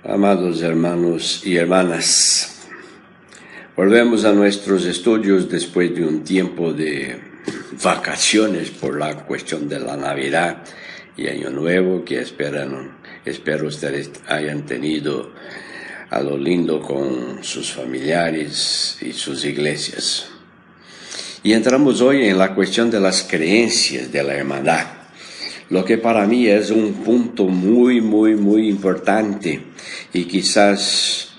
Amados hermanos y hermanas, volvemos a nuestros estudios después de un tiempo de vacaciones por la cuestión de la Navidad y Año Nuevo que espero ustedes hayan tenido a lo lindo con sus familiares y sus iglesias. Y entramos hoy en la cuestión de las creencias de la hermandad, lo que para mí es un punto muy importante y quizás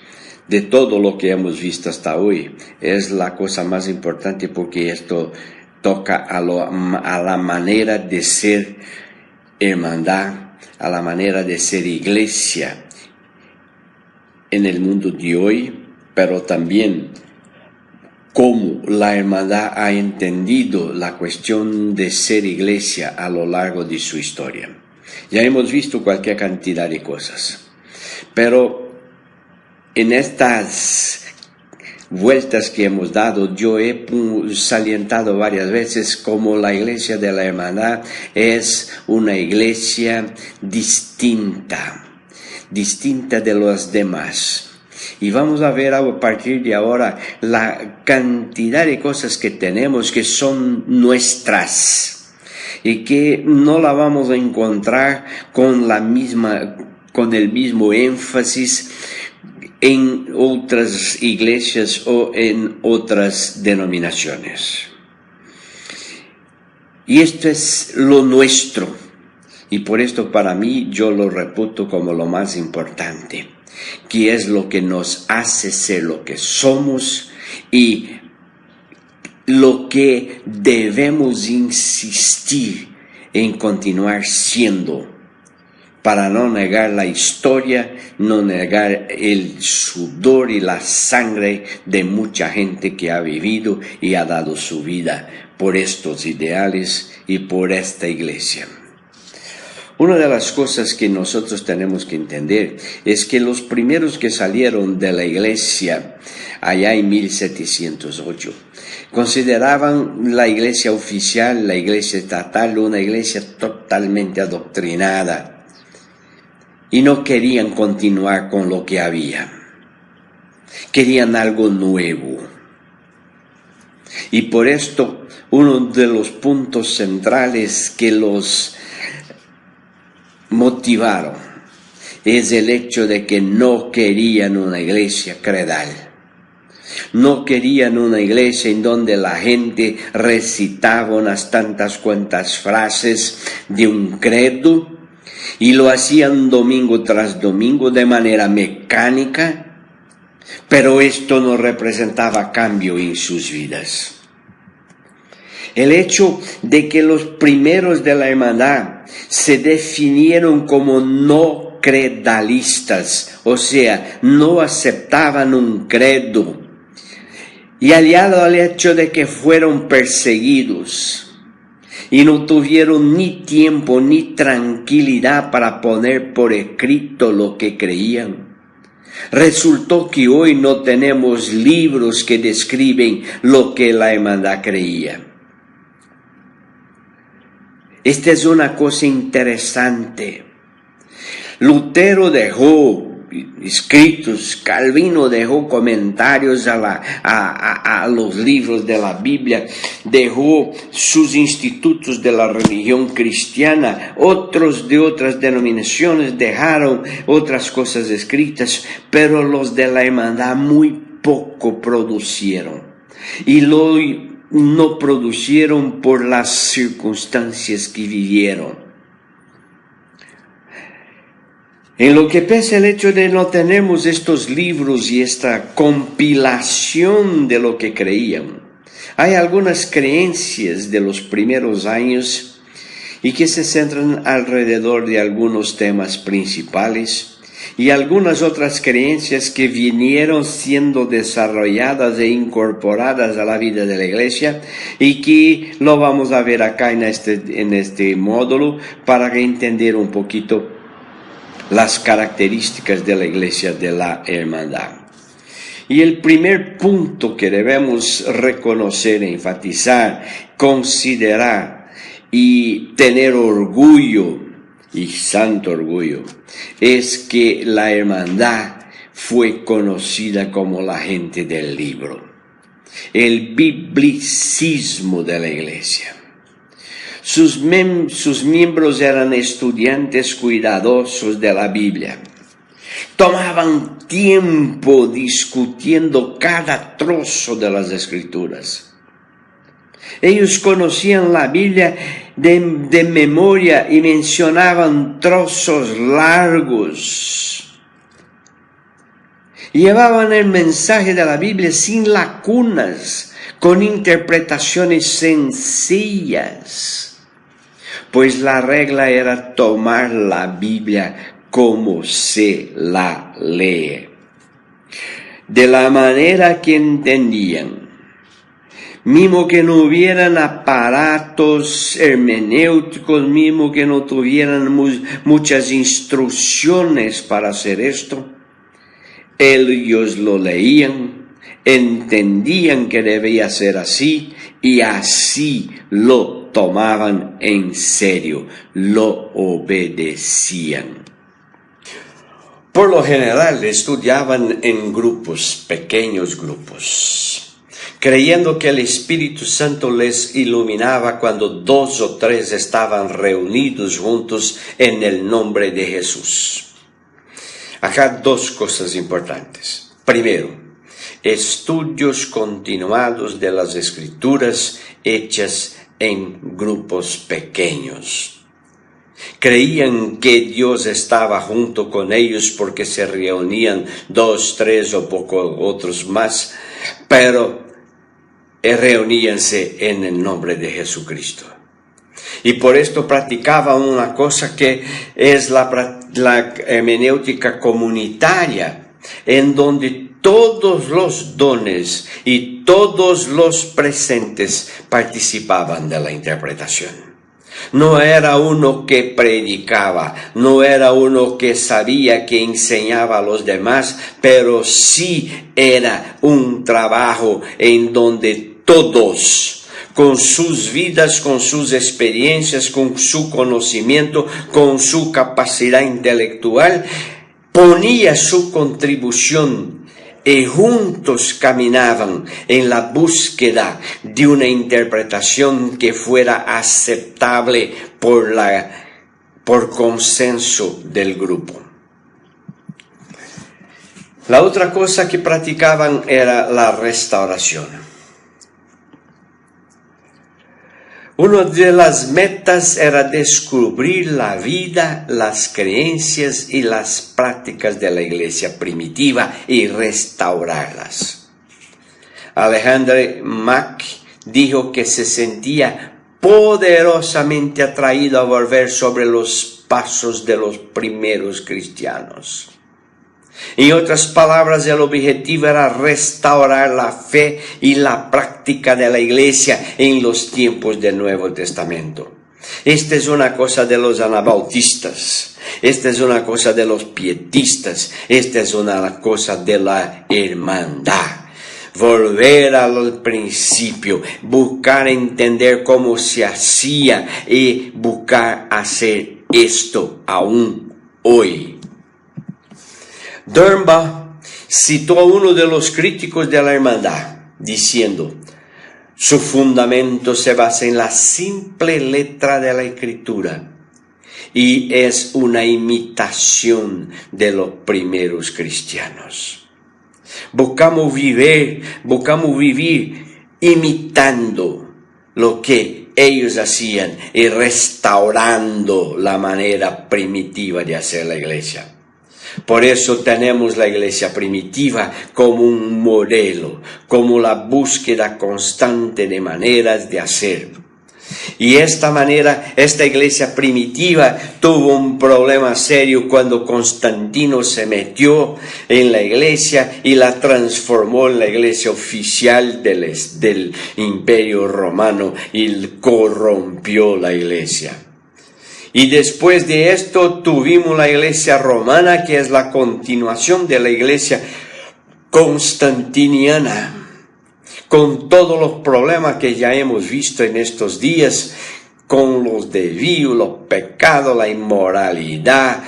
de todo lo que hemos visto hasta hoy es la cosa más importante, porque esto toca a la manera de ser hermandad, a la manera de ser iglesia en el mundo de hoy, pero también cómo la hermandad ha entendido la cuestión de ser iglesia a lo largo de su historia. Ya hemos visto cualquier cantidad de cosas, pero en estas vueltas que hemos dado, yo he salientado varias veces como la iglesia de la hermandad es una iglesia distinta de los demás. Y vamos a ver a partir de ahora la cantidad de cosas que tenemos que son nuestras y que no la vamos a encontrar con el mismo énfasis en otras iglesias o en otras denominaciones. Y esto es lo nuestro, y por esto para mí yo lo reputo como lo más importante, que es lo que nos hace ser lo que somos y lo que debemos insistir en continuar siendo, para no negar la historia, no negar el sudor y la sangre de mucha gente que ha vivido y ha dado su vida por estos ideales y por esta iglesia. Una de las cosas que nosotros tenemos que entender es que los primeros que salieron de la iglesia allá en 1708 consideraban la iglesia oficial, la iglesia estatal, una iglesia totalmente adoctrinada y no querían continuar con lo que había. Querían algo nuevo. Y por esto uno de los puntos centrales que los motivaron es el hecho de que no querían una iglesia credal, no querían una iglesia en donde la gente recitaba unas tantas cuantas frases de un credo y lo hacían domingo tras domingo de manera mecánica, pero esto no representaba cambio en sus vidas. El hecho de que los primeros de la hermandad se definieron como no credalistas, o sea, no aceptaban un credo, y aliado al hecho de que fueron perseguidos y no tuvieron ni tiempo ni tranquilidad para poner por escrito lo que creían, resultó que hoy no tenemos libros que describen lo que la hermandad creía. Esta es una cosa interesante. Lutero dejó escritos, Calvino dejó comentarios a los libros de la Biblia, dejó sus institutos de la religión cristiana, otros de otras denominaciones dejaron otras cosas escritas, pero los de la hermandad muy poco producieron. Y no producieron por las circunstancias que vivieron. En lo que pese el hecho de no tenemos estos libros y esta compilación de lo que creían, hay algunas creencias de los primeros años y que se centran alrededor de algunos temas principales y algunas otras creencias que vinieron siendo desarrolladas e incorporadas a la vida de la iglesia y que lo vamos a ver acá en este módulo para entender un poquito las características de la iglesia de la hermandad. Y el primer punto que debemos reconocer, enfatizar, considerar y tener orgullo y santo orgullo es que la hermandad fue conocida como la gente del libro, el biblicismo de la iglesia. Sus miembros eran estudiantes cuidadosos de la Biblia. Tomaban tiempo discutiendo cada trozo de las Escrituras. Ellos conocían la Biblia de memoria y mencionaban trozos largos. Llevaban el mensaje de la Biblia sin lagunas, con interpretaciones sencillas. Pues la regla era tomar la Biblia como se la lee, de la manera que entendían. Mismo que no hubieran aparatos hermenéuticos, mismo que no tuvieran muchas instrucciones para hacer esto, ellos lo leían, entendían que debía ser así y así lo tomaban en serio, lo obedecían. Por lo general estudiaban en grupos, pequeños grupos, creyendo que el Espíritu Santo les iluminaba cuando 2 o 3 estaban reunidos juntos en el nombre de Jesús. Acá 2 cosas importantes. Primero, estudios continuados de las Escrituras hechas en grupos pequeños. Creían que Dios estaba junto con ellos porque se reunían 2, 3 o otros más, pero reuníanse en el nombre de Jesucristo. Y por esto practicaban una cosa que es la hermenéutica comunitaria, en donde todos los dones y todos los presentes participaban de la interpretación. No era uno que predicaba, no era uno que sabía, que enseñaba a los demás, pero sí era un trabajo en donde todos, con sus vidas, con sus experiencias, con su conocimiento, con su capacidad intelectual, ponía su contribución y juntos caminaban en la búsqueda de una interpretación que fuera aceptable por consenso del grupo. La otra cosa que practicaban era la restauración. Una de las metas era descubrir la vida, las creencias y las prácticas de la iglesia primitiva y restaurarlas. Alexander Mack dijo que se sentía poderosamente atraído a volver sobre los pasos de los primeros cristianos. En otras palabras, el objetivo era restaurar la fe y la práctica de la iglesia en los tiempos del Nuevo Testamento. Esta es una cosa de los anabautistas, esta es una cosa de los pietistas, esta es una cosa de la hermandad. Volver al principio, buscar entender cómo se hacía y buscar hacer esto aún hoy. Dernbach citó a uno de los críticos de la hermandad, diciendo: su fundamento se basa en la simple letra de la Escritura y es una imitación de los primeros cristianos. Buscamos vivir imitando lo que ellos hacían y restaurando la manera primitiva de hacer la iglesia. Por eso tenemos la iglesia primitiva como un modelo, como la búsqueda constante de maneras de hacer. Y esta iglesia primitiva tuvo un problema serio cuando Constantino se metió en la iglesia y la transformó en la iglesia oficial del Imperio Romano y corrompió la iglesia. Y después de esto tuvimos la iglesia romana, que es la continuación de la iglesia constantiniana, con todos los problemas que ya hemos visto en estos días, con los desvíos, los pecados, la inmoralidad,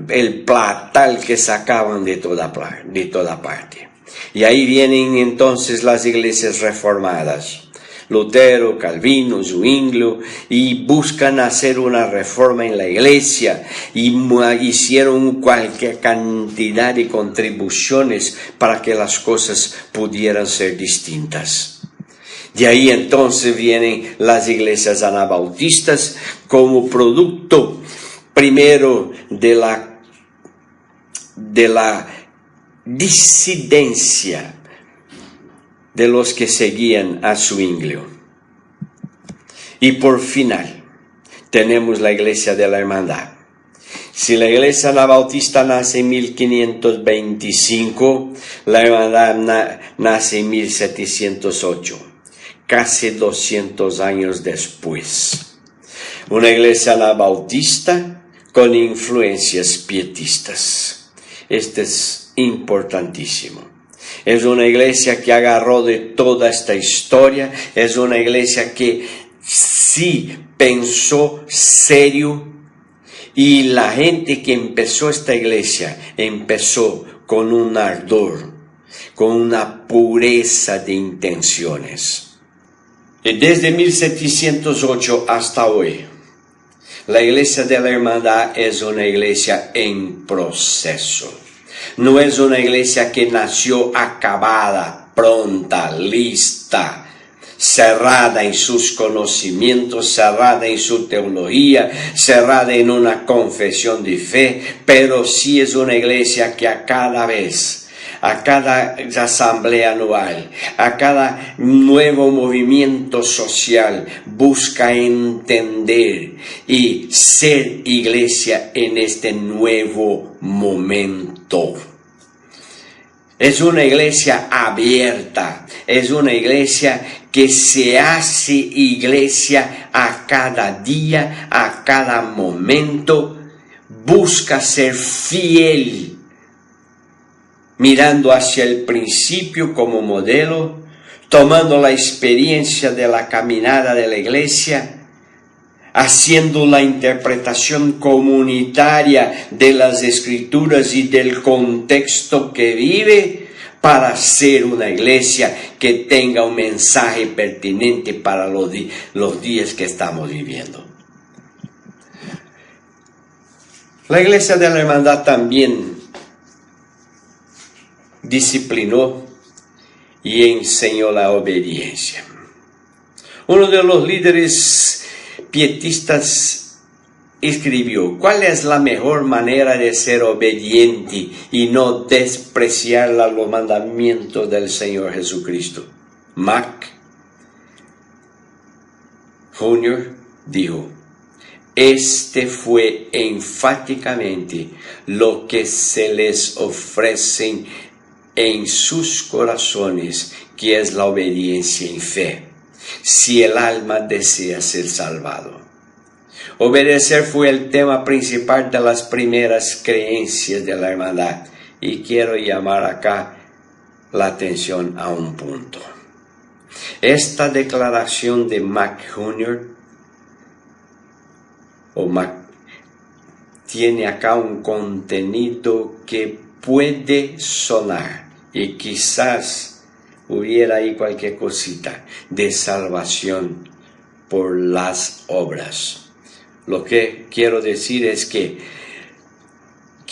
el platal que sacaban de toda parte. Y ahí vienen entonces las iglesias reformadas, Lutero, Calvino, Zwinglio, y buscan hacer una reforma en la iglesia y hicieron cualquier cantidad de contribuciones para que las cosas pudieran ser distintas. De ahí entonces vienen las iglesias anabautistas como producto primero de la disidencia de los que seguían a Zwinglio. Y por final tenemos la iglesia de la hermandad. Si la iglesia anabautista nace en 1525, la hermandad nace en 1708, casi 200 años después. Una iglesia anabautista con influencias pietistas. Este es importantísimo. Es una iglesia que agarró de toda esta historia, es una iglesia que sí pensó serio, y la gente que empezó esta iglesia empezó con un ardor, con una pureza de intenciones. Y desde 1708 hasta hoy, la iglesia de la hermandad es una iglesia en proceso. No es una iglesia que nació acabada, pronta, lista, cerrada en sus conocimientos, cerrada en su teología, cerrada en una confesión de fe, pero sí es una iglesia que a cada vez, a cada asamblea anual, a cada nuevo movimiento social, busca entender y ser iglesia en este nuevo momento. Es una iglesia abierta, es una iglesia que se hace iglesia a cada día, a cada momento, busca ser fiel, mirando hacia el principio como modelo, tomando la experiencia de la caminada de la iglesia, haciendo la interpretación comunitaria de las escrituras y del contexto que vive, para ser una iglesia que tenga un mensaje pertinente para los días que estamos viviendo. La iglesia de la hermandad también disciplinó y enseñó la obediencia. Uno de los líderes pietistas escribió: ¿cuál es la mejor manera de ser obediente y no despreciar los mandamientos del Señor Jesucristo? Mac Jr. dijo: este fue enfáticamente lo que se les ofrece en sus corazones, que es la obediencia en fe, si el alma desea ser salvado. Obedecer fue el tema principal de las primeras creencias de la hermandad, y quiero llamar acá la atención a un punto. Esta declaración de Mac Jr. tiene acá un contenido que puede sonar, y quizás hubiera ahí cualquier cosita de salvación por las obras. Lo que quiero decir es que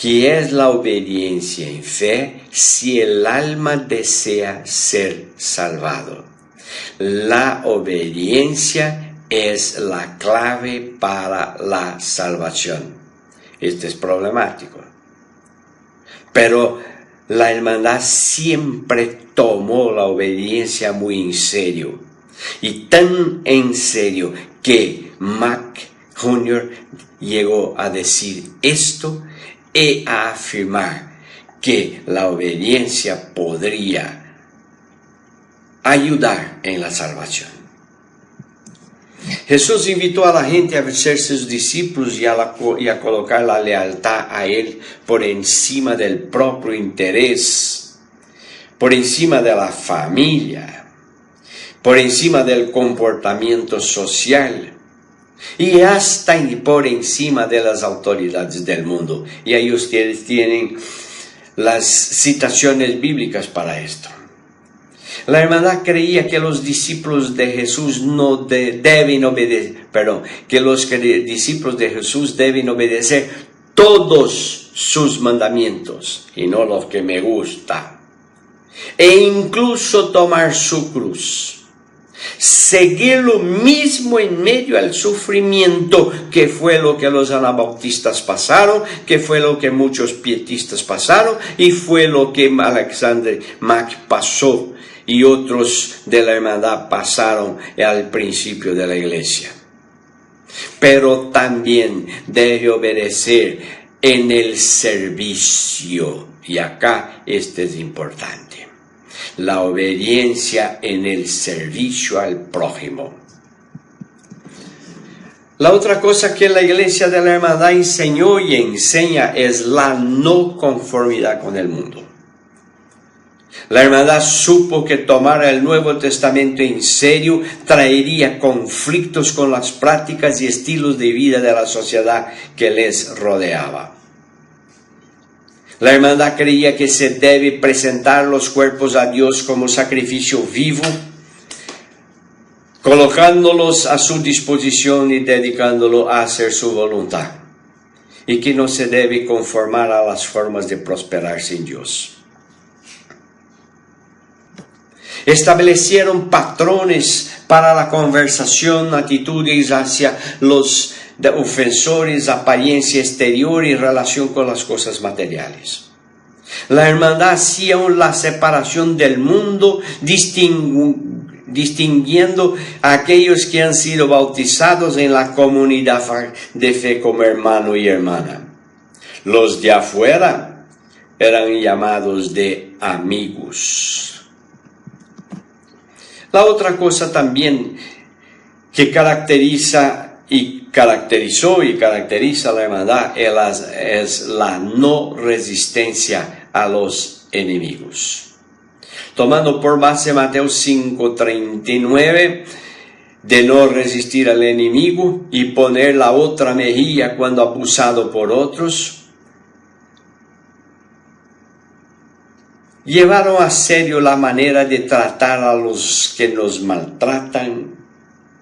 es la obediencia en fe si el alma desea ser salvado. La obediencia es la clave para la salvación. Esto es problemático. Pero la hermandad siempre tomó la obediencia muy en serio. Y tan en serio que Mac Jr. llegó a decir esto y a afirmar que la obediencia podría ayudar en la salvación. Jesús invitó a la gente a ser sus discípulos y a colocar la lealtad a Él por encima del propio interés, por encima de la familia, por encima del comportamiento social, y hasta por encima de las autoridades del mundo. Y ahí ustedes tienen las citaciones bíblicas para esto. La hermandad creía que los discípulos de Jesús discípulos de Jesús deben obedecer todos sus mandamientos y no los que me gustan, e incluso tomar su cruz. Seguir lo mismo en medio del sufrimiento, que fue lo que los anabautistas pasaron, que fue lo que muchos pietistas pasaron, y fue lo que Alexander Mack pasó, y otros de la hermandad pasaron al principio de la iglesia. Pero también debe obedecer en el servicio, y acá este es importante. La obediencia en el servicio al prójimo. La otra cosa que la iglesia de la hermandad enseñó y enseña es la no conformidad con el mundo. La hermandad supo que tomar el Nuevo Testamento en serio traería conflictos con las prácticas y estilos de vida de la sociedad que les rodeaba. La hermandad creía que se debe presentar los cuerpos a Dios como sacrificio vivo, colocándolos a su disposición y dedicándolo a hacer su voluntad, y que no se debe conformar a las formas de prosperar sin Dios. Establecieron patrones para la conversación, actitudes hacia los ofensores, apariencia exterior y relación con las cosas materiales. La hermandad hacía la separación del mundo, distinguiendo a aquellos que han sido bautizados en la comunidad de fe como hermano y hermana. Los de afuera eran llamados de amigos. La otra cosa también que caracteriza a la hermandad es la no resistencia a los enemigos. Tomando por base Mateo 5:39, de no resistir al enemigo y poner la otra mejilla cuando abusado por otros, llevaron a serio la manera de tratar a los que nos maltratan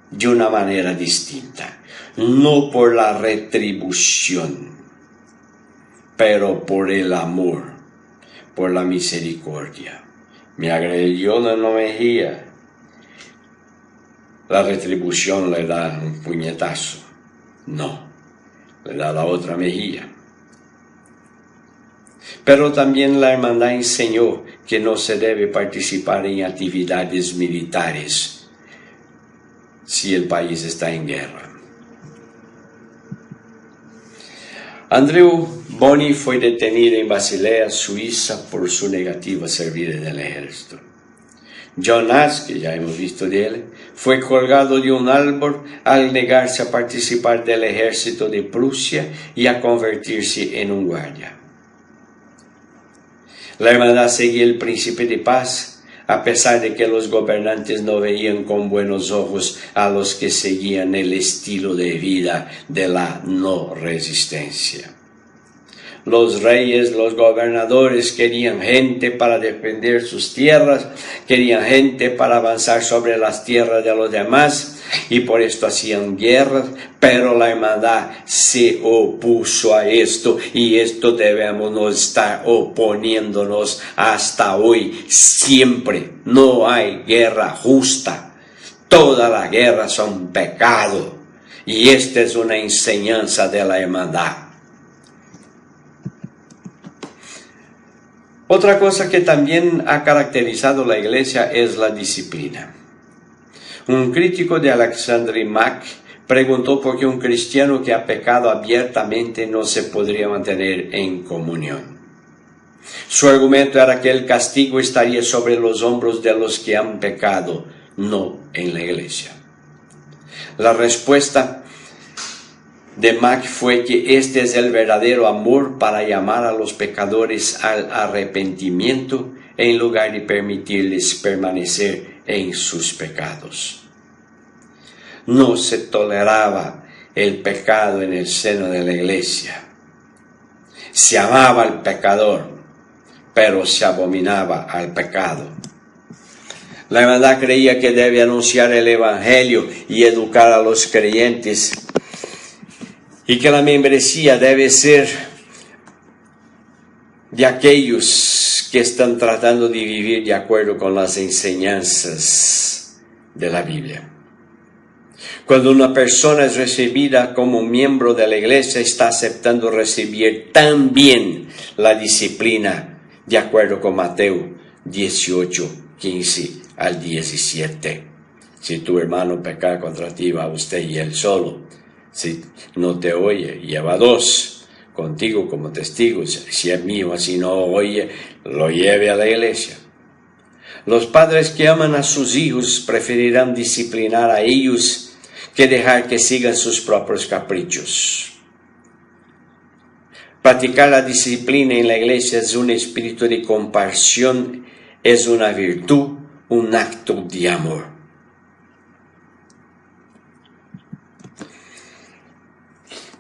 de una manera distinta, no por la retribución, pero por el amor, por la misericordia. Me agredió en una mejilla, la retribución le da un puñetazo, no, le da la otra mejilla. Pero también la hermandad enseñó que no se debe participar en actividades militares si el país está en guerra. Andrew Boni fue detenido en Basilea, Suiza, por su negativa a servir en el ejército. John Nash, que ya hemos visto de él, fue colgado de un árbol al negarse a participar del ejército de Prusia y a convertirse en un guardia. La hermandad seguía el príncipe de paz, a pesar de que los gobernantes no veían con buenos ojos a los que seguían el estilo de vida de la no resistencia. Los reyes, los gobernadores querían gente para defender sus tierras, querían gente para avanzar sobre las tierras de los demás, y por esto hacían guerras, pero la hermandad se opuso a esto, y esto debemos no estar oponiéndonos hasta hoy, siempre. No hay guerra justa, todas las guerras son pecado, y esta es una enseñanza de la hermandad. Otra cosa que también ha caracterizado la iglesia es la disciplina. Un crítico de Alexander Mack preguntó por qué un cristiano que ha pecado abiertamente no se podría mantener en comunión. Su argumento era que el castigo estaría sobre los hombros de los que han pecado, no en la iglesia. La respuesta de Mack fue que este es el verdadero amor para llamar a los pecadores al arrepentimiento en lugar de permitirles permanecer en sus pecados. No se toleraba el pecado en el seno de la iglesia. Se amaba al pecador, pero se abominaba al pecado. La hermandad creía que debe anunciar el evangelio y educar a los creyentes, y que la membresía debe ser de aquellos que están tratando de vivir de acuerdo con las enseñanzas de la Biblia. Cuando una persona es recibida como miembro de la iglesia, está aceptando recibir también la disciplina de acuerdo con Mateo 18, 15 al 17. Si tu hermano peca contra ti, va usted y él solo. Si no te oye, lleva dos contigo como testigos. Si es mío, así no oye, lo lleve a la iglesia. Los padres que aman a sus hijos preferirán disciplinar a ellos que dejar que sigan sus propios caprichos. Practicar la disciplina en la iglesia es un espíritu de compasión, es una virtud, un acto de amor.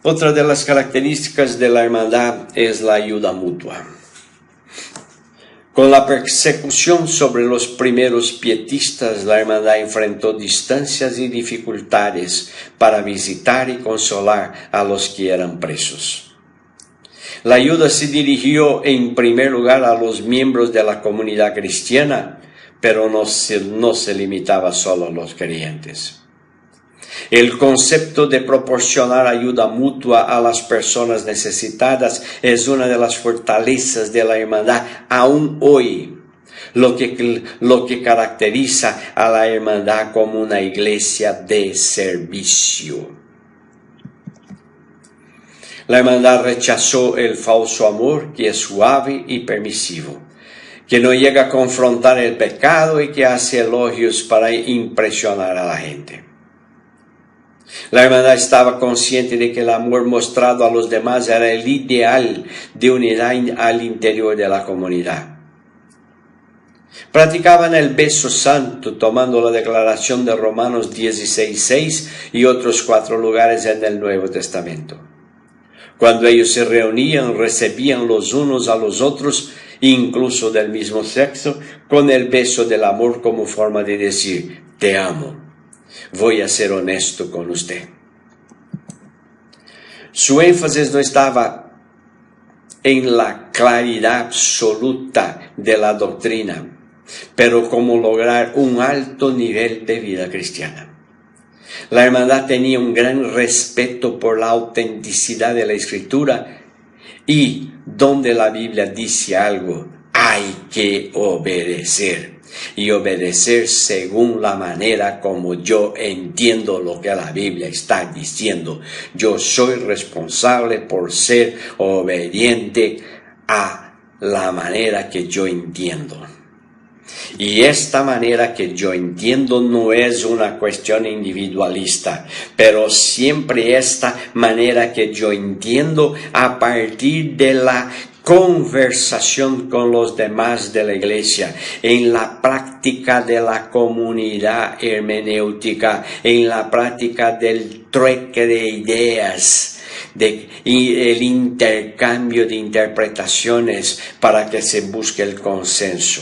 Otra de las características de la hermandad es la ayuda mutua. Con la persecución sobre los primeros pietistas, la hermandad enfrentó distancias y dificultades para visitar y consolar a los que eran presos. La ayuda se dirigió en primer lugar a los miembros de la comunidad cristiana, pero no se limitaba solo a los creyentes. El concepto de proporcionar ayuda mutua a las personas necesitadas es una de las fortalezas de la hermandad aún hoy, lo que caracteriza a la hermandad como una iglesia de servicio. La hermandad rechazó el falso amor, que es suave y permisivo, que no llega a confrontar el pecado y que hace elogios para impresionar a la gente. La hermandad estaba consciente de que el amor mostrado a los demás era el ideal de unidad al interior de la comunidad. Practicaban el beso santo, tomando la declaración de Romanos 16:6 y otros 4 lugares en el Nuevo Testamento. Cuando ellos se reunían, recibían los unos a los otros, incluso del mismo sexo, con el beso del amor como forma de decir, te amo. Voy a ser honesto con usted. Su énfasis no estaba en la claridad absoluta de la doctrina, pero cómo lograr un alto nivel de vida cristiana. La hermandad tenía un gran respeto por la autenticidad de la Escritura y donde la Biblia dice algo, hay que obedecer. Y obedecer según la manera como yo entiendo lo que la Biblia está diciendo. Yo soy responsable por ser obediente a la manera que yo entiendo. Y esta manera que yo entiendo no es una cuestión individualista, pero siempre esta manera que yo entiendo a partir de la conversación con los demás de la iglesia, en la práctica de la comunidad hermenéutica, en la práctica del trueque de ideas, el intercambio de interpretaciones para que se busque el consenso.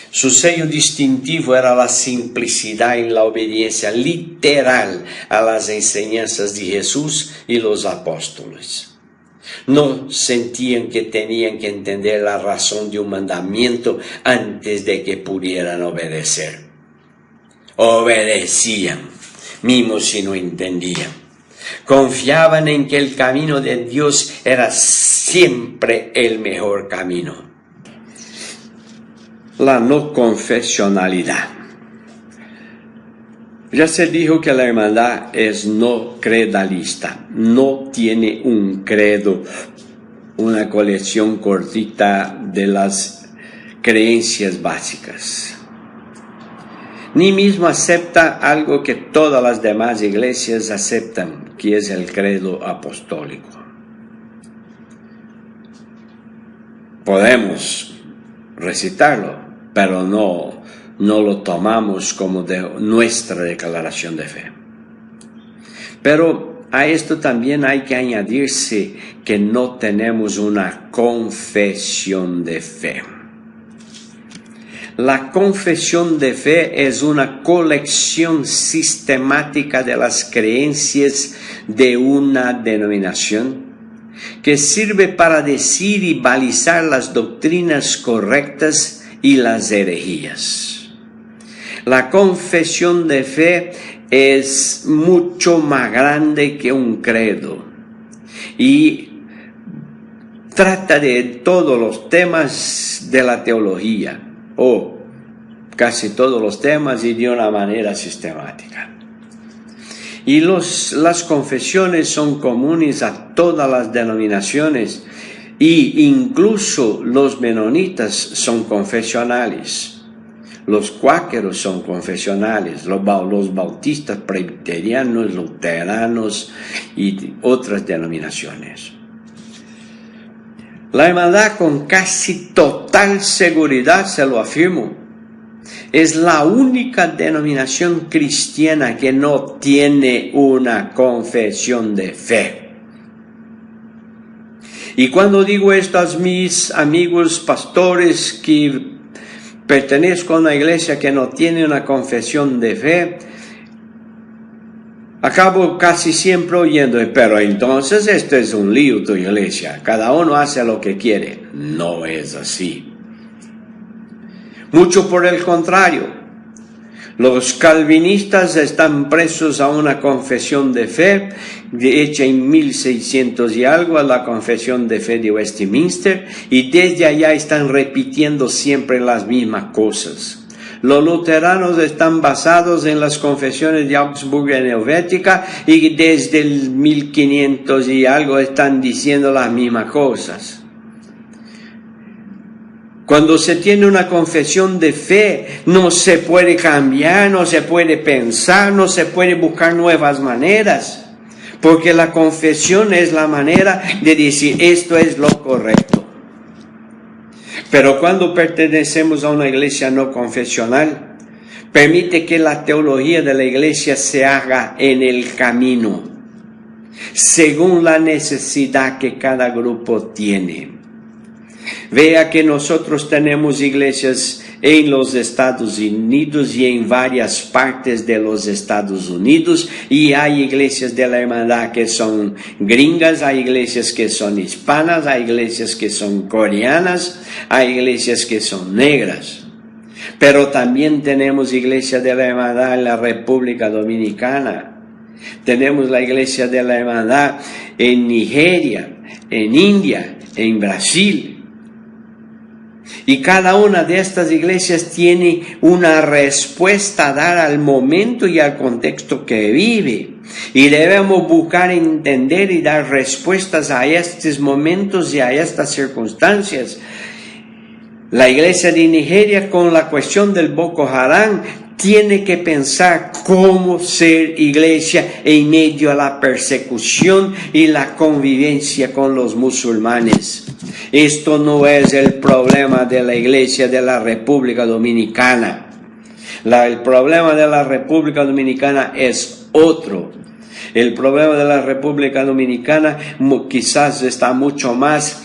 Su sello distintivo era la simplicidad en la obediencia literal a las enseñanzas de Jesús y los apóstoles. No sentían que tenían que entender la razón de un mandamiento antes de que pudieran obedecer. Obedecían, mismo si no entendían. Confiaban en que el camino de Dios era siempre el mejor camino. La no confesionalidad. Ya se dijo que la hermandad es no credalista, no tiene un credo, una colección cortita de las creencias básicas. Ni mismo acepta algo que todas las demás iglesias aceptan, que es el credo apostólico. Podemos recitarlo, pero no lo tomamos como de nuestra declaración de fe. Pero a esto también hay que añadirse que no tenemos una confesión de fe. La confesión de fe es una colección sistemática de las creencias de una denominación que sirve para decir y balizar las doctrinas correctas y las herejías. La confesión de fe es mucho más grande que un credo y trata de todos los temas de la teología, o casi todos los temas, y de una manera sistemática. Y las confesiones son comunes a todas las denominaciones, y incluso los menonitas son confesionales, los cuáqueros son confesionales, los bautistas, presbiterianos, luteranos y otras denominaciones. La hermandad, con casi total seguridad se lo afirmo, es la única denominación cristiana que no tiene una confesión de fe. Y cuando digo esto a mis amigos pastores que pertenezco a una iglesia que no tiene una confesión de fe, acabo casi siempre oyendo, pero entonces esto es un lío tu iglesia, cada uno hace lo que quiere. No es así. Mucho por el contrario, los calvinistas están presos a una confesión de fe, hecha en 1600 y algo, a la confesión de fe de Westminster, y desde allá están repitiendo siempre las mismas cosas. Los luteranos están basados en las confesiones de Augsburgo y Helvética, y desde el 1500 y algo están diciendo las mismas cosas. Cuando se tiene una confesión de fe, no se puede cambiar, no se puede pensar, no se puede buscar nuevas maneras, porque la confesión es la manera de decir esto es lo correcto. Pero cuando pertenecemos a una iglesia no confesional, permite que la teología de la iglesia se haga en el camino, según la necesidad que cada grupo tiene. Vea que nosotros tenemos iglesias en los Estados Unidos y en varias partes de los Estados Unidos, y hay iglesias de la hermandad que son gringas, hay iglesias que son hispanas, hay iglesias que son coreanas, hay iglesias que son negras. Pero también tenemos iglesia de la hermandad en la República Dominicana, tenemos la iglesia de la hermandad en Nigeria, en India, en Brasil. Y cada una de estas iglesias tiene una respuesta a dar al momento y al contexto que vive. Y debemos buscar entender y dar respuestas a estos momentos y a estas circunstancias. La iglesia de Nigeria, con la cuestión del Boko Haram, tiene que pensar cómo ser iglesia en medio a la persecución y la convivencia con los musulmanes. Esto no es el problema de la iglesia de la República Dominicana. El problema de la República Dominicana es otro. El problema de la República Dominicana quizás está mucho más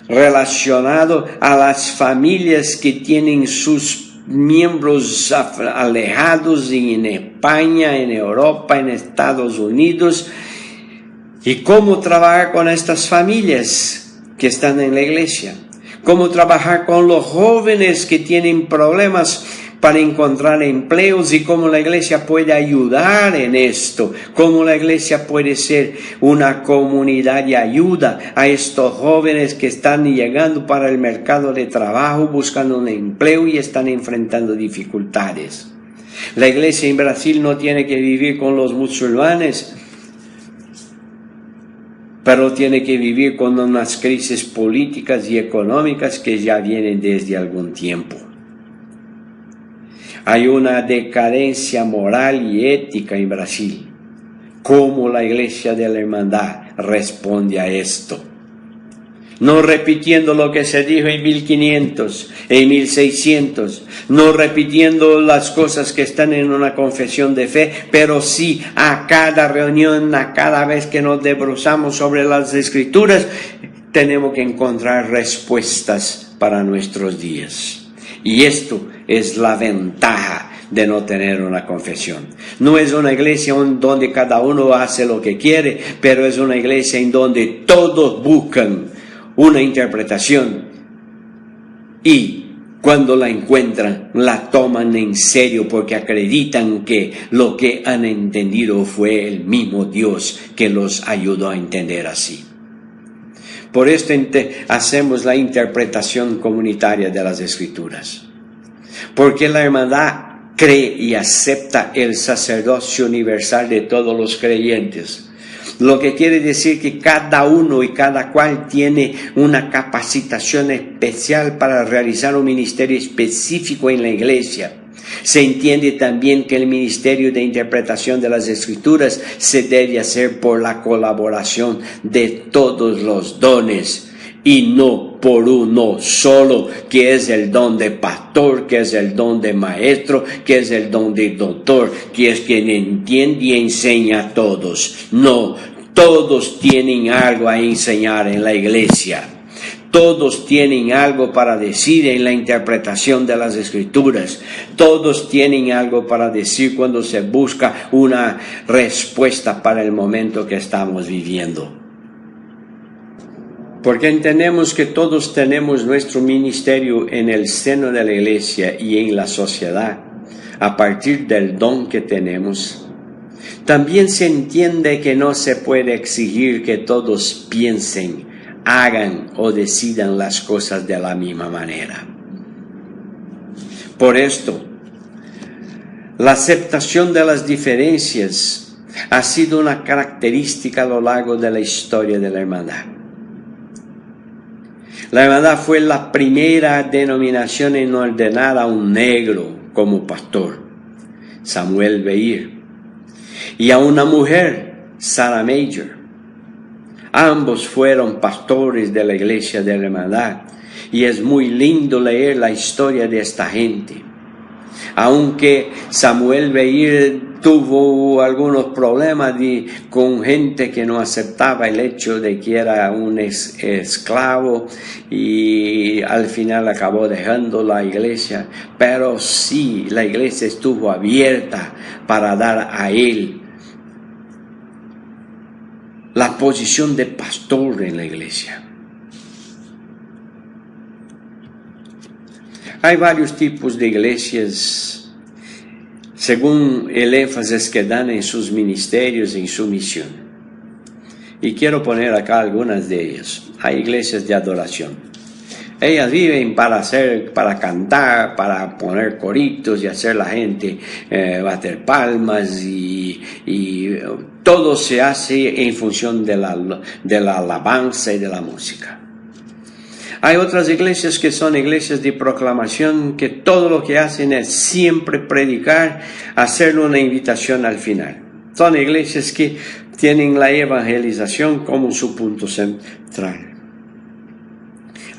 relacionado a las familias que tienen sus miembros alejados en España, en Europa, en Estados Unidos, y cómo trabajar con estas familias que están en la iglesia, cómo trabajar con los jóvenes que tienen problemas para encontrar empleos, y cómo la iglesia puede ayudar en esto, cómo la iglesia puede ser una comunidad de ayuda a estos jóvenes que están llegando para el mercado de trabajo, buscando un empleo y están enfrentando dificultades. La iglesia en Brasil no tiene que vivir con los musulmanes, pero tiene que vivir con unas crisis políticas y económicas que ya vienen desde algún tiempo. Hay una decadencia moral y ética en Brasil. ¿Cómo la iglesia de la hermandad responde a esto? no repitiendo lo que se dijo en 1500, en 1600, no repitiendo las cosas que están en una confesión de fe, pero sí a cada reunión, a cada vez que nos debruçamos sobre las Escrituras, tenemos que encontrar respuestas para nuestros días. Y esto es la ventaja de no tener una confesión. No es una iglesia donde cada uno hace lo que quiere, pero es una iglesia en donde todos buscan una interpretación y cuando la encuentran la toman en serio porque acreditan que lo que han entendido fue el mismo Dios que los ayudó a entender así. Por esto hacemos la interpretación comunitaria de las Escrituras, porque la hermandad cree y acepta el sacerdocio universal de todos los creyentes, lo que quiere decir que cada uno y cada cual tiene una capacitación especial para realizar un ministerio específico en la iglesia. Se entiende también que el ministerio de interpretación de las Escrituras se debe hacer por la colaboración de todos los dones y no por uno solo, que es el don de pastor, que es el don de maestro, que es el don de doctor, que es quien entiende y enseña a todos. No, todos tienen algo a enseñar en la iglesia. Todos tienen algo para decir en la interpretación de las Escrituras. Todos tienen algo para decir cuando se busca una respuesta para el momento que estamos viviendo. Porque entendemos que todos tenemos nuestro ministerio en el seno de la iglesia y en la sociedad, a partir del don que tenemos. También se entiende que no se puede exigir que todos piensen, hagan o decidan las cosas de la misma manera. Por esto, la aceptación de las diferencias ha sido una característica a lo largo de la historia de la hermandad. La hermandad fue la primera denominación en ordenar a un negro como pastor, Samuel Beir, y a una mujer, Sarah Major. Ambos fueron pastores de la iglesia de la hermandad y es muy lindo leer la historia de esta gente. Aunque Samuel Beir tuvo algunos problemas con gente que no aceptaba el hecho de que era un esclavo y al final acabó dejando la iglesia, pero sí, la iglesia estuvo abierta para dar a él la posición de pastor en la iglesia. Hay varios tipos de iglesias según el énfasis que dan en sus ministerios y en su misión. Y quiero poner acá algunas de ellas. Hay iglesias de adoración. Ellas viven para cantar, para poner coritos y hacer la gente bater palmas y todo se hace en función de la alabanza y de la música. Hay otras iglesias que son iglesias de proclamación, que todo lo que hacen es siempre predicar, hacerle una invitación al final. Son iglesias que tienen la evangelización como su punto central.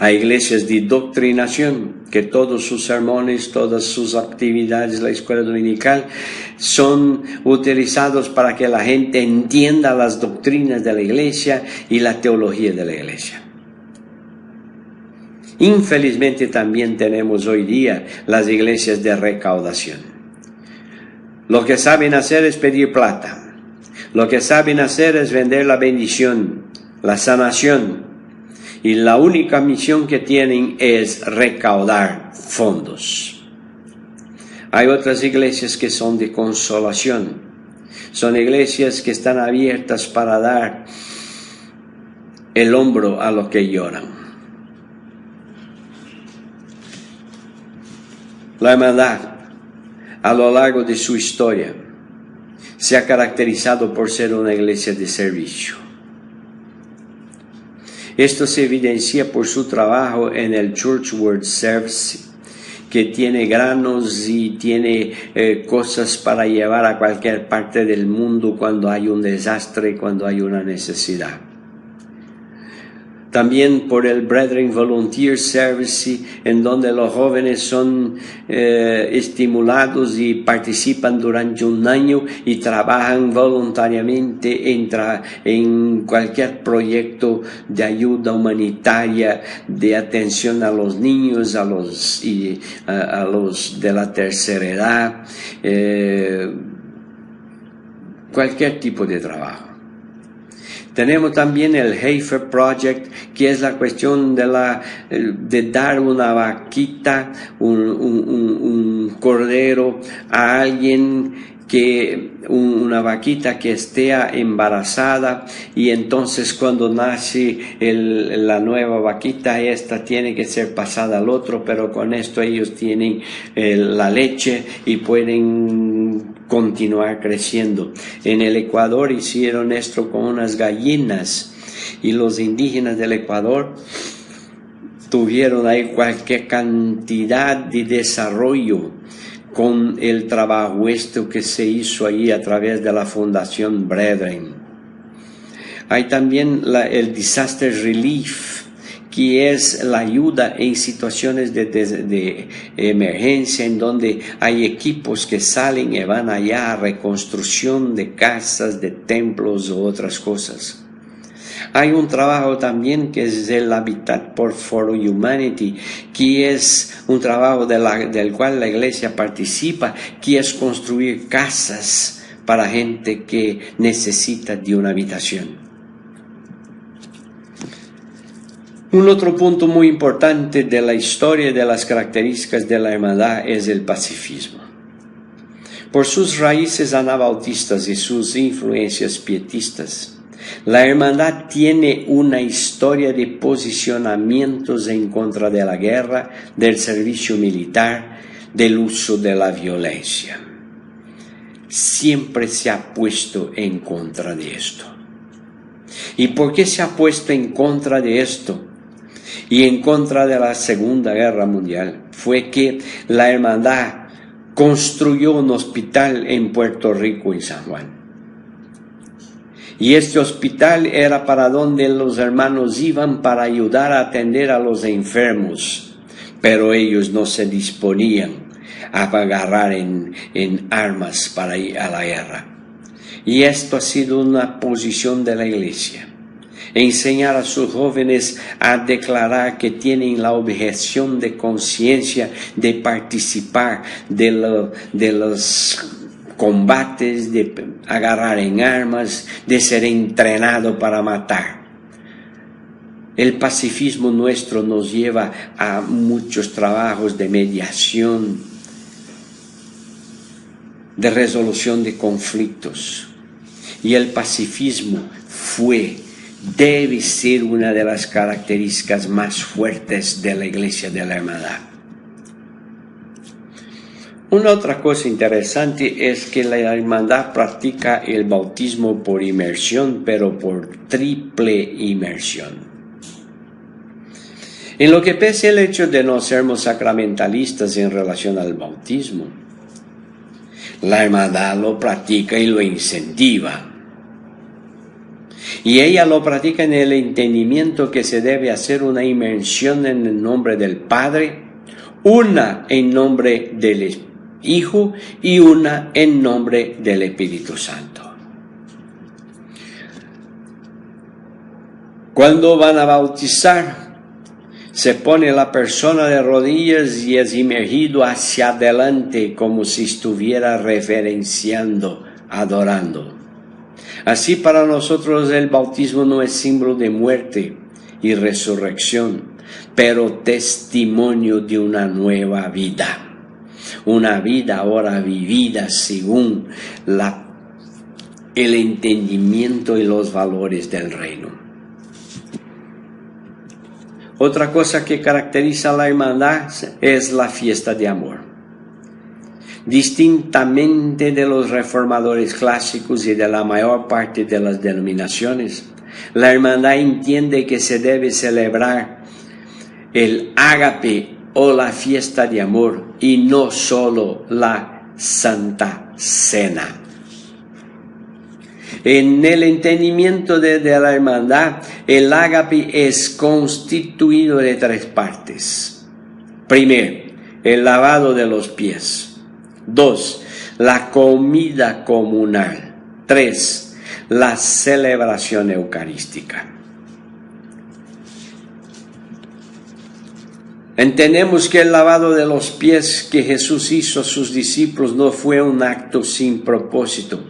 Hay iglesias de doctrinación, que todos sus sermones, todas sus actividades, la escuela dominical, son utilizados para que la gente entienda las doctrinas de la iglesia y la teología de la iglesia. Infelizmente también tenemos hoy día las iglesias de recaudación. Lo que saben hacer es pedir plata. Lo que saben hacer es vender la bendición, la sanación. Y la única misión que tienen es recaudar fondos. Hay otras iglesias que son de consolación. Son iglesias que están abiertas para dar el hombro a los que lloran. La hermandad, a lo largo de su historia, se ha caracterizado por ser una iglesia de servicio. Esto se evidencia por su trabajo en el Church World Service, que tiene granos y tiene cosas para llevar a cualquier parte del mundo cuando hay un desastre, cuando hay una necesidad. También por el Brethren Volunteer Service, en donde los jóvenes son estimulados y participan durante un año y trabajan voluntariamente en cualquier proyecto de ayuda humanitaria, de atención a los niños, a los de la tercera edad, cualquier tipo de trabajo. Tenemos también el Heifer Project, que es la cuestión de dar una vaquita, un cordero a alguien una vaquita que esté embarazada, y entonces cuando nace la nueva vaquita, esta tiene que ser pasada al otro, pero con esto ellos tienen la leche y pueden continuar creciendo. En el Ecuador hicieron esto con unas gallinas, y los indígenas del Ecuador tuvieron ahí cualquier cantidad de desarrollo con el trabajo que se hizo ahí a través de la Fundación Brethren. Hay también el Disaster Relief, que es la ayuda en situaciones de emergencia, en donde hay equipos que salen y van allá a reconstrucción de casas, de templos u otras cosas. Hay un trabajo también que es el Habitat for Humanity, que es un trabajo del cual la iglesia participa, que es construir casas para gente que necesita de una habitación. Un otro punto muy importante de la historia y de las características de la hermandad es el pacifismo. Por sus raíces anabautistas y sus influencias pietistas, la hermandad tiene una historia de posicionamientos en contra de la guerra, del servicio militar, del uso de la violencia. Siempre se ha puesto en contra de esto. ¿Y por qué se ha puesto en contra de esto? Y en contra de la Segunda Guerra Mundial. Fue que la hermandad construyó un hospital en Puerto Rico, en San Juan. Y este hospital era para donde los hermanos iban para ayudar a atender a los enfermos, pero ellos no se disponían a agarrar en armas para ir a la guerra. Y esto ha sido una posición de la iglesia: enseñar a sus jóvenes a declarar que tienen la objeción de conciencia de participar de los combates, de agarrar en armas, de ser entrenado para matar. El pacifismo nuestro nos lleva a muchos trabajos de mediación, de resolución de conflictos. Y el pacifismo debe ser una de las características más fuertes de la Iglesia de la Hermandad. Una otra cosa interesante es que la hermandad practica el bautismo por inmersión, pero por triple inmersión. En lo que pese el hecho de no sermos sacramentalistas en relación al bautismo, la hermandad lo practica y lo incentiva. Y ella lo practica en el entendimiento que se debe hacer una inmersión en el nombre del Padre, una en nombre del Hijo y una en nombre del Espíritu Santo. Cuando van a bautizar, se pone la persona de rodillas y es inmergido hacia adelante como si estuviera reverenciando, adorando. Así para nosotros el bautismo no es símbolo de muerte y resurrección, pero testimonio de una nueva vida. Una vida ahora vivida según el entendimiento y los valores del reino. Otra cosa que caracteriza a la hermandad es la fiesta de amor. Distintamente de los reformadores clásicos y de la mayor parte de las denominaciones, la hermandad entiende que se debe celebrar el ágape o la fiesta de amor y no solo la Santa Cena. En el entendimiento de la hermandad, el ágape es constituido de 3 partes. Primero, el lavado de los pies. 2, la comida comunal. 3, la celebración eucarística. Entendemos que el lavado de los pies que Jesús hizo a sus discípulos no fue un acto sin propósito,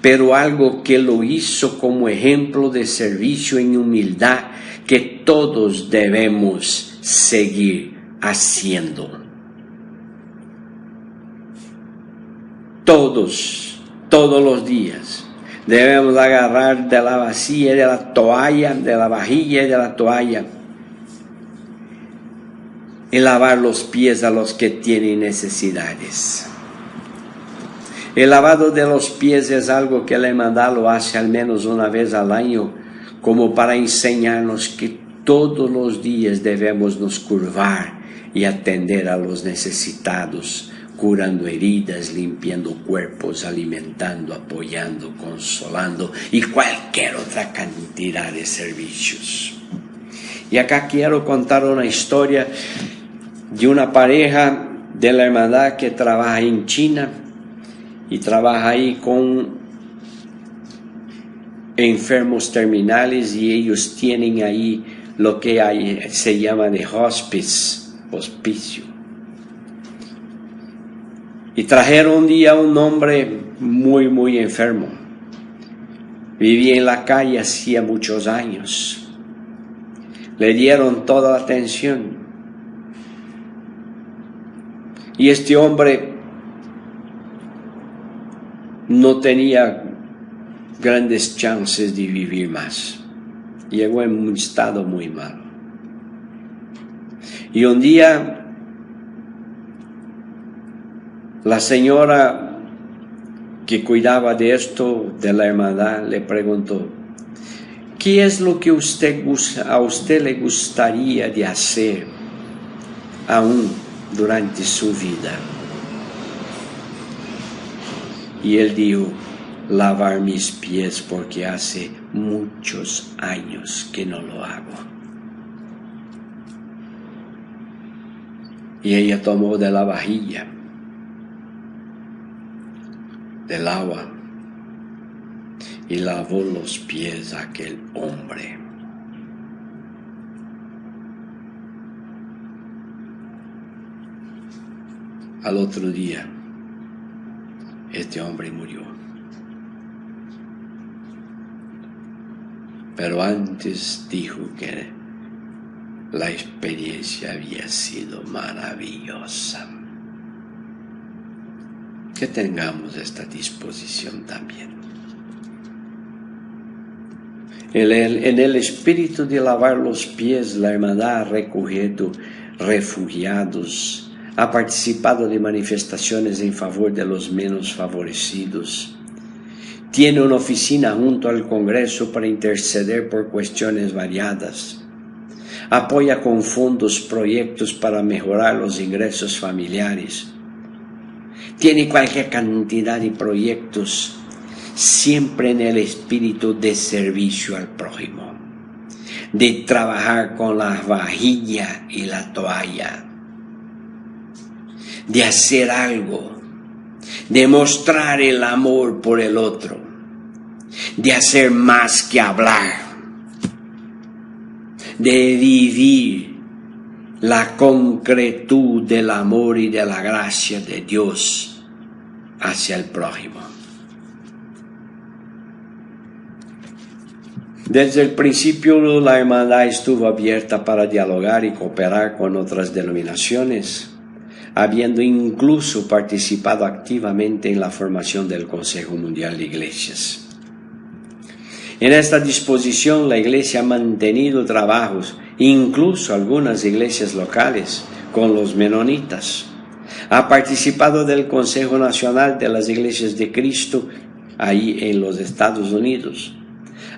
pero algo que lo hizo como ejemplo de servicio en humildad que todos debemos seguir haciendo. Todos los días debemos agarrar de la vajilla y de la toalla, y lavar los pies a los que tienen necesidades. El lavado de los pies es algo que la hermandad lo hace al menos una vez al año, como para enseñarnos que todos los días debemos nos curvar y atender a los necesitados, curando heridas, limpiando cuerpos, alimentando, apoyando, consolando y cualquier otra cantidad de servicios. Y acá quiero contar una historia de una pareja de la hermandad que trabaja en China y trabaja ahí con enfermos terminales, y ellos tienen ahí lo que se llama de hospicio. Y trajeron un día a un hombre muy enfermo. Vivía en la calle hacía muchos años. Le dieron toda la atención. Y este hombre no tenía grandes chances de vivir más. Llegó en un estado muy malo. Y un día la señora que cuidaba de esto, de la hermandad, le preguntó: ¿qué es lo que a usted le gustaría de hacer aún durante su vida? Y él dijo: lavar mis pies, porque hace muchos años que no lo hago. Y ella tomó de la vajilla del agua y lavó los pies a aquel hombre. Al otro día, este hombre murió. Pero antes dijo que la experiencia había sido maravillosa. Que tengamos esta disposición también. En el espíritu de lavar los pies, la hermandad ha recogido refugiados, ha participado de manifestaciones en favor de los menos favorecidos. Tiene una oficina junto al Congreso para interceder por cuestiones variadas. Apoya con fondos proyectos para mejorar los ingresos familiares. Tiene cualquier cantidad de proyectos, siempre en el espíritu de servicio al prójimo, de trabajar con la vajilla y la toalla, de hacer algo, de mostrar el amor por el otro, de hacer más que hablar, de vivir la concretud del amor y de la gracia de Dios hacia el prójimo. Desde el principio la hermandad estuvo abierta para dialogar y cooperar con otras denominaciones, habiendo incluso participado activamente en la formación del Consejo Mundial de Iglesias. En esta disposición la Iglesia ha mantenido trabajos, incluso algunas iglesias locales, con los menonitas. Ha participado del Consejo Nacional de las Iglesias de Cristo, ahí en los Estados Unidos.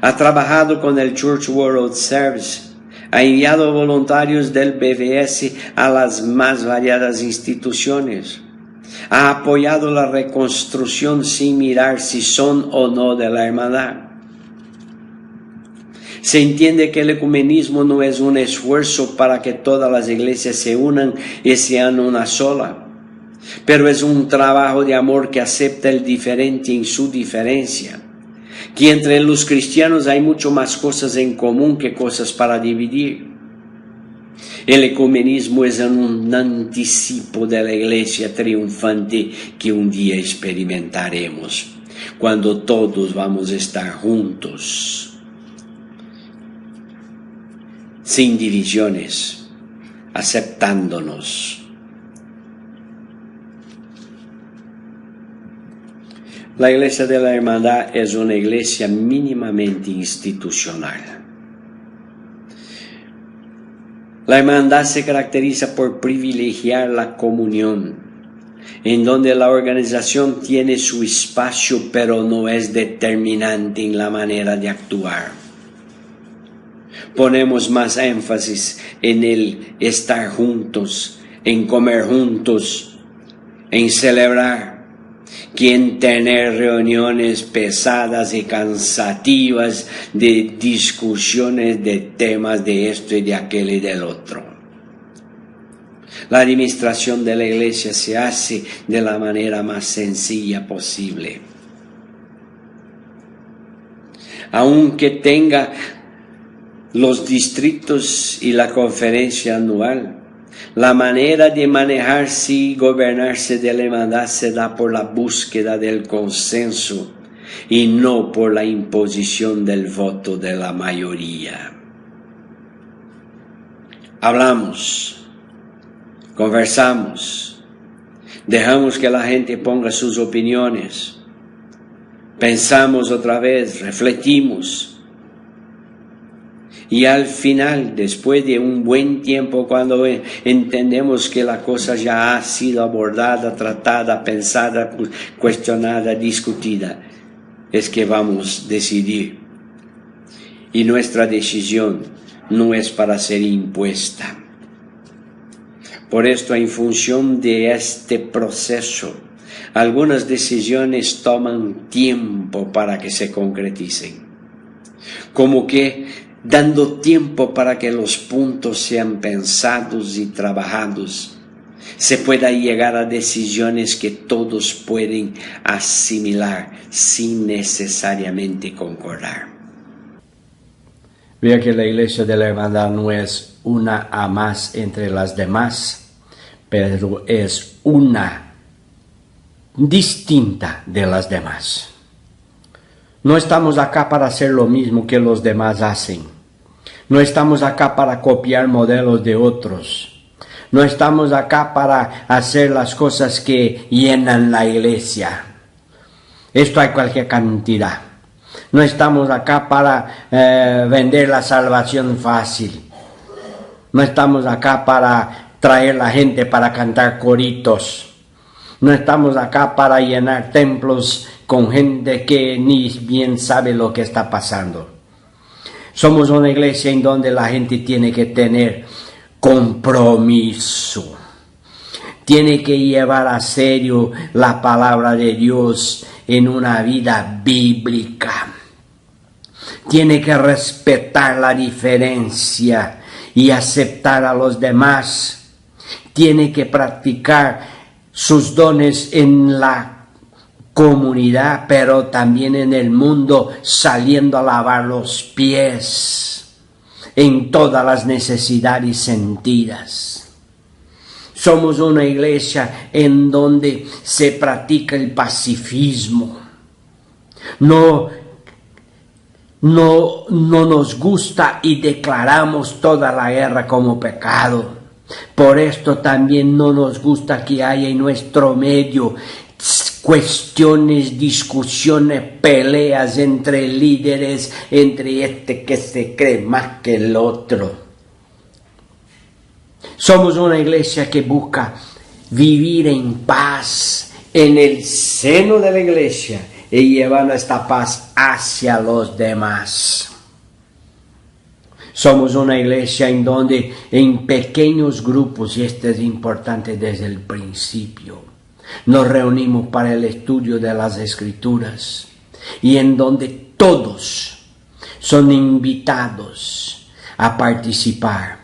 Ha trabajado con el Church World Service. Ha enviado voluntarios del BVS a las más variadas instituciones. ha apoyado la reconstrucción sin mirar si son o no de la hermandad. Se entiende que el ecumenismo no es un esfuerzo para que todas las iglesias se unan y sean una sola, pero es un trabajo de amor que acepta el diferente en su diferencia, que entre los cristianos hay mucho más cosas en común que cosas para dividir. El ecumenismo es un anticipo de la iglesia triunfante que un día experimentaremos, cuando todos vamos a estar juntos, sin divisiones, aceptándonos. La iglesia de la hermandad es una iglesia mínimamente institucional. La hermandad se caracteriza por privilegiar la comunión, en donde la organización tiene su espacio, pero no es determinante en la manera de actuar. Ponemos más énfasis en el estar juntos, en comer juntos, en celebrar, que en tener reuniones pesadas y cansativas de discusiones de temas de esto y de aquel y del otro. La administración de la iglesia se hace de la manera más sencilla posible. Aunque tenga los distritos y la conferencia anual, la manera de manejarse y gobernarse de la hermandad se da por la búsqueda del consenso y no por la imposición del voto de la mayoría. Hablamos, conversamos, dejamos que la gente ponga sus opiniones, pensamos otra vez, refletimos. Y al final, después de un buen tiempo, cuando entendemos que la cosa ya ha sido abordada, tratada, pensada, cuestionada, discutida, es que vamos a decidir. Y nuestra decisión no es para ser impuesta. Por esto, en función de este proceso, algunas decisiones toman tiempo para que se concreticen. Como que dando tiempo para que los puntos sean pensados y trabajados, se pueda llegar a decisiones que todos pueden asimilar sin necesariamente concordar. Vea que la iglesia de la hermandad no es una a más entre las demás, pero es una distinta de las demás. No estamos acá para hacer lo mismo que los demás hacen. No estamos acá para copiar modelos de otros. No estamos acá para hacer las cosas que llenan la iglesia. Esto hay cualquier cantidad. No estamos acá para vender la salvación fácil. No estamos acá para traer la gente para cantar coritos. No estamos acá para llenar templos con gente que ni bien sabe lo que está pasando. Somos una iglesia en donde la gente tiene que tener compromiso. Tiene que llevar a serio la palabra de Dios en una vida bíblica. Tiene que respetar la diferencia y aceptar a los demás. Tiene que practicar sus dones en la comunidad, pero también en el mundo, saliendo a lavar los pies en todas las necesidades sentidas. Somos una iglesia en donde se practica el pacifismo. No nos gusta y declaramos toda la guerra como pecado. Por esto también no nos gusta que haya en nuestro medio cuestiones, discusiones, peleas entre líderes, entre este que se cree más que el otro. Somos una iglesia que busca vivir en paz en el seno de la iglesia y llevando esta paz hacia los demás. Somos una iglesia en donde en pequeños grupos, y esto es importante desde el principio, Nos reunimos para el estudio de las Escrituras y en donde todos son invitados a participar,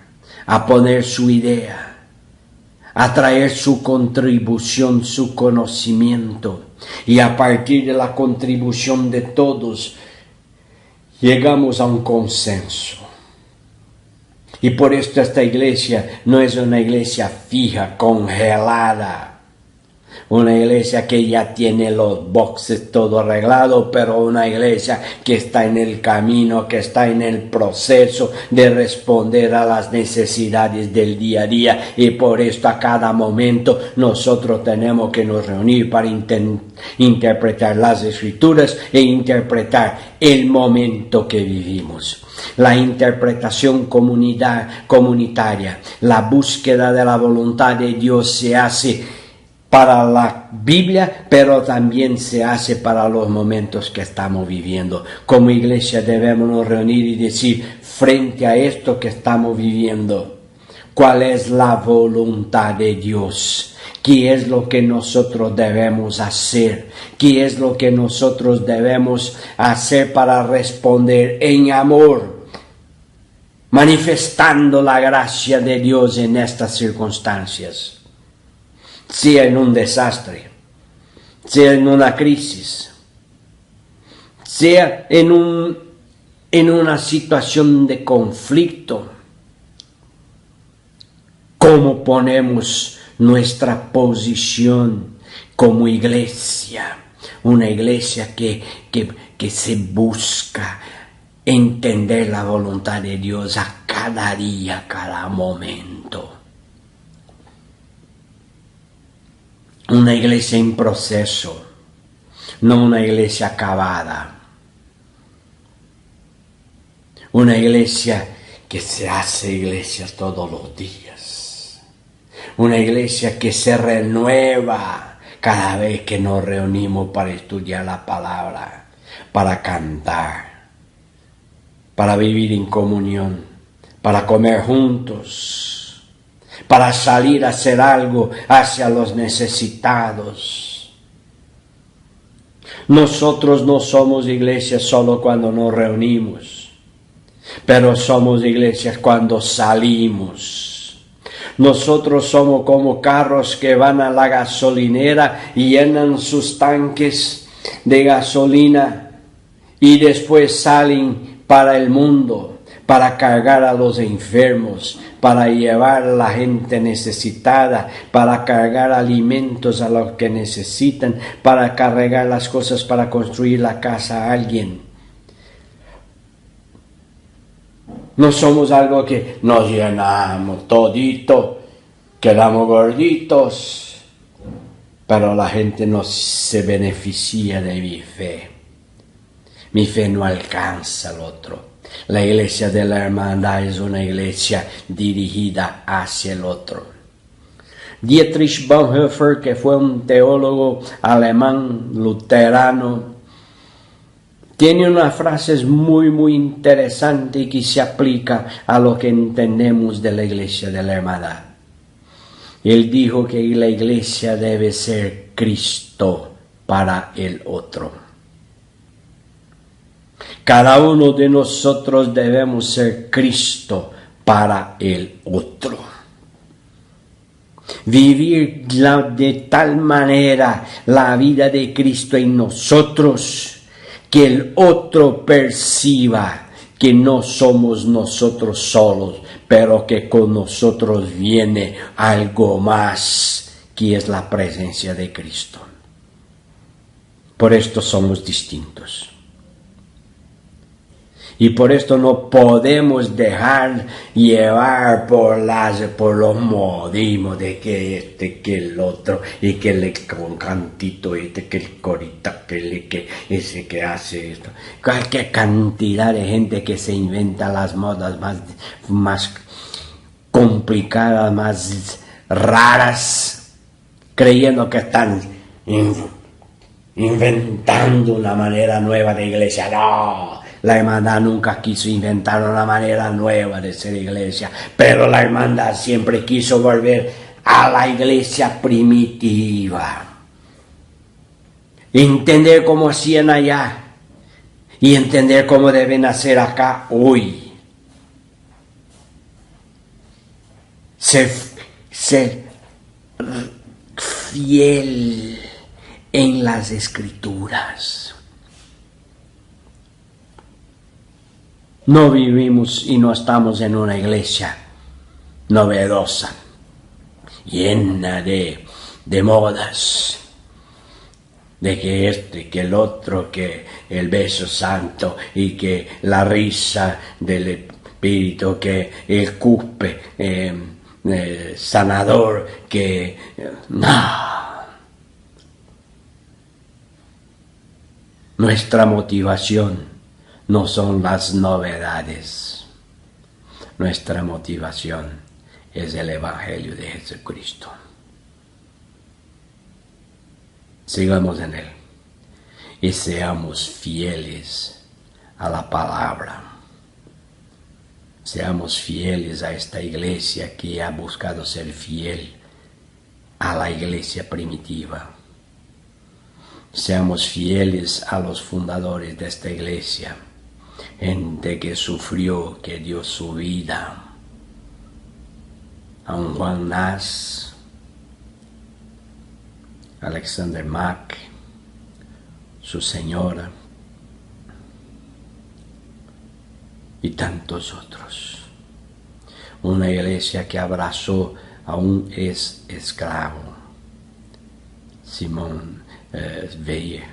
a poner su idea, a traer su contribución, su conocimiento, y a partir de la contribución de todos llegamos a un consenso. Y por esto esta iglesia no es una iglesia fija, congelada, una iglesia que ya tiene los boxes todo arreglado, pero una iglesia que está en el camino, que está en el proceso de responder a las necesidades del día a día, y por esto a cada momento nosotros tenemos que nos reunir para interpretar las Escrituras e interpretar el momento que vivimos. La interpretación comunitaria, la búsqueda de la voluntad de Dios se hace para la Biblia, pero también se hace para los momentos que estamos viviendo. Como iglesia debemos nos reunir y decir, frente a esto que estamos viviendo, ¿cuál es la voluntad de Dios? ¿Qué es lo que nosotros debemos hacer? ¿Qué es lo que nosotros debemos hacer para responder en amor, manifestando la gracia de Dios en estas circunstancias? Sea en un desastre, sea en una crisis, sea en una situación de conflicto, ¿cómo ponemos nuestra posición como iglesia? Una iglesia que se busca entender la voluntad de Dios a cada día, a cada momento. Una iglesia en proceso, no una iglesia acabada. Una iglesia que se hace iglesia todos los días. Una iglesia que se renueva cada vez que nos reunimos para estudiar la palabra, para cantar, para vivir en comunión, para comer juntos, para salir a hacer algo hacia los necesitados. Nosotros no somos iglesias solo cuando nos reunimos, pero somos iglesias cuando salimos. Nosotros somos como carros que van a la gasolinera y llenan sus tanques de gasolina y después salen para el mundo, para cargar a los enfermos, para llevar a la gente necesitada, para cargar alimentos a los que necesitan, para cargar las cosas para construir la casa a alguien. No somos algo que nos llenamos todito, quedamos gorditos, pero la gente no se beneficia de mi fe. Mi fe no alcanza al otro. La iglesia de la hermandad es una iglesia dirigida hacia el otro. Dietrich Bonhoeffer, que fue un teólogo alemán luterano, tiene unas frases muy interesantes y que se aplica a lo que entendemos de la iglesia de la hermandad. Él dijo que la iglesia debe ser Cristo para el otro. Cada uno de nosotros debemos ser Cristo para el otro. Vivir de tal manera la vida de Cristo en nosotros que el otro perciba que no somos nosotros solos, pero que con nosotros viene algo más, que es la presencia de Cristo. Por esto somos distintos. Y por esto no podemos dejar llevar por los modismos de que este, que el otro, y que el cantito este, que el corita, que ese que hace esto. Cualquier cantidad de gente que se inventa las modas más complicadas, más raras, creyendo que están inventando una manera nueva de iglesia. No. La hermandad nunca quiso inventar una manera nueva de ser iglesia, pero la hermandad siempre quiso volver a la iglesia primitiva. entender cómo hacían allá y entender cómo deben hacer acá hoy. Ser fiel en las Escrituras. No vivimos y no estamos en una iglesia novedosa, llena de modas, de que que el otro, que el beso santo y que la risa del espíritu, que el cuspe sanador, que no. Nuestra motivación no son las novedades. Nuestra motivación es el Evangelio de Jesucristo. Sigamos en Él y seamos fieles a la palabra. Seamos fieles a esta iglesia que ha buscado ser fiel a la iglesia primitiva. Seamos fieles a los fundadores de esta iglesia, gente que sufrió, que dio su vida. A un Juan Nas, Alexander Mack, su señora y tantos otros. Una iglesia que abrazó a un esclavo, Simón Veil,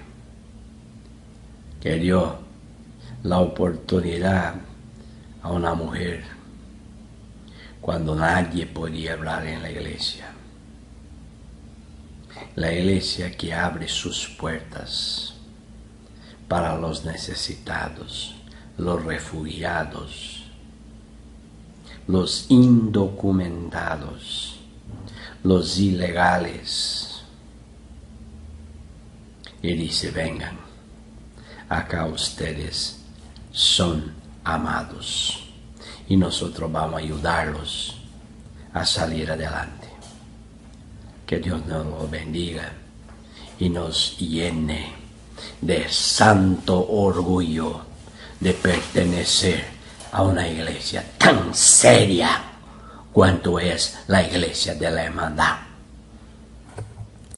que dio la oportunidad a una mujer cuando nadie podía hablar en la iglesia. La iglesia que abre sus puertas para los necesitados, los refugiados, los indocumentados, los ilegales. Y dice, vengan, acá ustedes son amados y nosotros vamos a ayudarlos a salir adelante. Que Dios nos lo bendiga y nos llene de santo orgullo de pertenecer a una iglesia tan seria cuanto es la iglesia de la hermandad.